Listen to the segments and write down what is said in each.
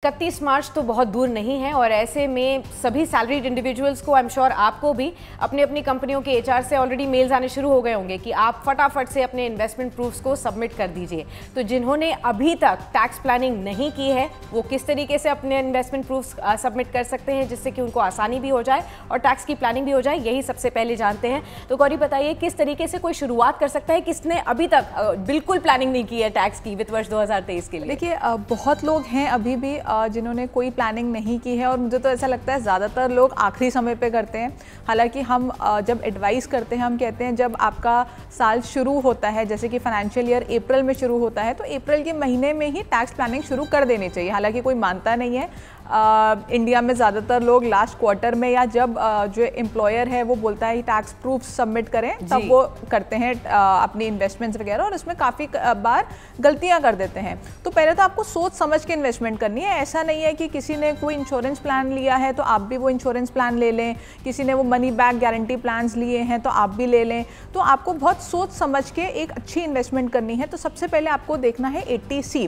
31 मार्च तो बहुत दूर नहीं है और ऐसे में सभी सैलरीड इंडिविजुअल्स को, आई एम श्योर आपको भी अपनी अपनी कंपनियों के एचआर से ऑलरेडी मेल्स आने शुरू हो गए होंगे कि आप फटाफट से अपने इन्वेस्टमेंट प्रूफ्स को सबमिट कर दीजिए। तो जिन्होंने अभी तक टैक्स प्लानिंग नहीं की है वो किस तरीके से अपने इन्वेस्टमेंट प्रूफ्स सबमिट कर सकते हैं जिससे कि उनको आसानी भी हो जाए और टैक्स की प्लानिंग भी हो जाए, यही सबसे पहले जानते हैं। तो गौरी बताइए किस तरीके से कोई शुरुआत कर सकता है, किसने अभी तक बिल्कुल प्लानिंग नहीं की है टैक्स की वित्त वर्ष 2023 के लिए? देखिए बहुत लोग हैं अभी भी जिन्होंने कोई प्लानिंग नहीं की है और मुझे तो ऐसा लगता है ज़्यादातर लोग आखिरी समय पे करते हैं। हालांकि हम जब एडवाइस करते हैं हम कहते हैं जब आपका साल शुरू होता है, जैसे कि फाइनेंशियल ईयर अप्रैल में शुरू होता है, तो अप्रैल के महीने में ही टैक्स प्लानिंग शुरू कर देनी चाहिए। हालांकि कोई मानता नहीं है, इंडिया में ज़्यादातर लोग लास्ट क्वार्टर में या जब जो एम्प्लॉयर है वो बोलता है टैक्स प्रूफ सबमिट करें तब वो करते हैं अपनी इन्वेस्टमेंट्स वगैरह, और इसमें काफ़ी बार गलतियां कर देते हैं। तो पहले तो आपको सोच समझ के इन्वेस्टमेंट करनी है। ऐसा नहीं है कि किसी ने कोई इंश्योरेंस प्लान लिया है तो आप भी वो इंश्योरेंस प्लान ले लें, किसी ने वो मनी बैक गारंटी प्लान्स लिए हैं तो आप भी ले लें। तो आपको बहुत सोच समझ के एक अच्छी इन्वेस्टमेंट करनी है। तो सबसे पहले आपको देखना है 80C।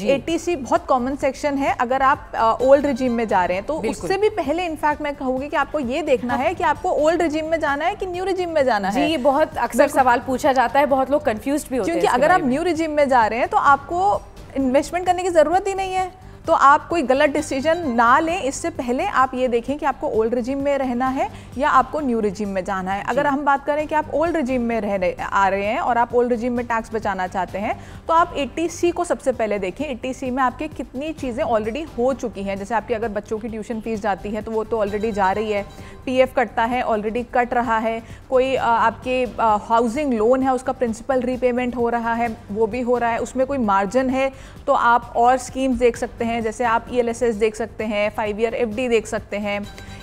80C बहुत कॉमन सेक्शन है अगर आप ओल्ड रिजीम में जा रहे हैं। तो उससे भी पहले इनफैक्ट मैं कहूंगी कि आपको ये देखना है कि आपको ओल्ड रिजीम में जाना है कि न्यू रिजीम में जाना है। जी, ये बहुत अक्सर सवाल पूछा जाता है, बहुत लोग कंफ्यूज्ड भी होते हैं। क्योंकि अगर आप न्यू रिजीम में जा रहे हैं तो आपको इन्वेस्टमेंट करने की जरूरत ही नहीं है, तो आप कोई गलत डिसीजन ना लें। इससे पहले आप ये देखें कि आपको ओल्ड रिजीम में रहना है या आपको न्यू रिजीम में जाना है। अगर हम बात करें कि आप ओल्ड रिजीम में आ रहे हैं और आप ओल्ड रिजीम में टैक्स बचाना चाहते हैं तो आप 80C को सबसे पहले देखें। 80C में आपके कितनी चीज़ें ऑलरेडी हो चुकी हैं। जैसे आपकी अगर बच्चों की ट्यूशन फीस जाती है तो वो तो ऑलरेडी जा रही है, PF कटता है ऑलरेडी कट रहा है, कोई आपके हाउसिंग लोन है उसका प्रिंसिपल रीपेमेंट हो रहा है वो भी हो रहा है, उसमें कोई मार्जिन है तो आप और स्कीम्स देख सकते हैं। जैसे आप ELSS देख सकते हैं, 5 ईयर FD देख सकते हैं।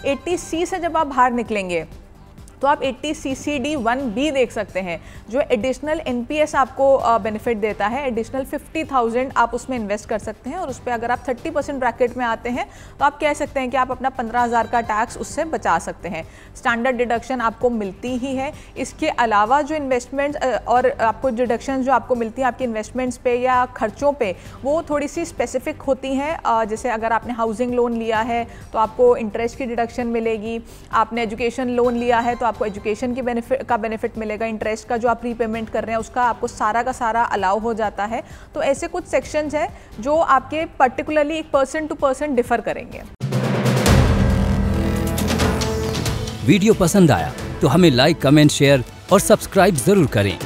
80C से जब आप बाहर निकलेंगे तो आप 80CCD1B देख सकते हैं जो एडिशनल NPS आपको बेनिफिट देता है। एडिशनल 50,000 आप उसमें इन्वेस्ट कर सकते हैं और उस पर अगर आप 30% ब्रैकेट में आते हैं तो आप कह सकते हैं कि आप अपना 15,000 का टैक्स उससे बचा सकते हैं। स्टैंडर्ड डिडक्शन आपको मिलती ही है। इसके अलावा जो इन्वेस्टमेंट और आपको डिडक्शन जो आपको मिलती है आपके इन्वेस्टमेंट्स पे या खर्चों पे, वो थोड़ी सी स्पेसिफिक होती हैं। जैसे अगर आपने हाउसिंग लोन लिया है तो आपको इंटरेस्ट की डिडक्शन मिलेगी, आपने एजुकेशन लोन लिया है तो आपको एजुकेशन की बेनिफिट मिलेगा, इंटरेस्ट का जो आप रीपेमेंट कर रहे हैं उसका आपको सारा का सारा अलाउ हो जाता है। तो ऐसे कुछ सेक्शंस हैं जो आपके पर्टिकुलरली एक पर्सन टू पर्सन डिफर करेंगे। वीडियो पसंद आया तो हमें लाइक, कमेंट, शेयर और सब्सक्राइब जरूर करें।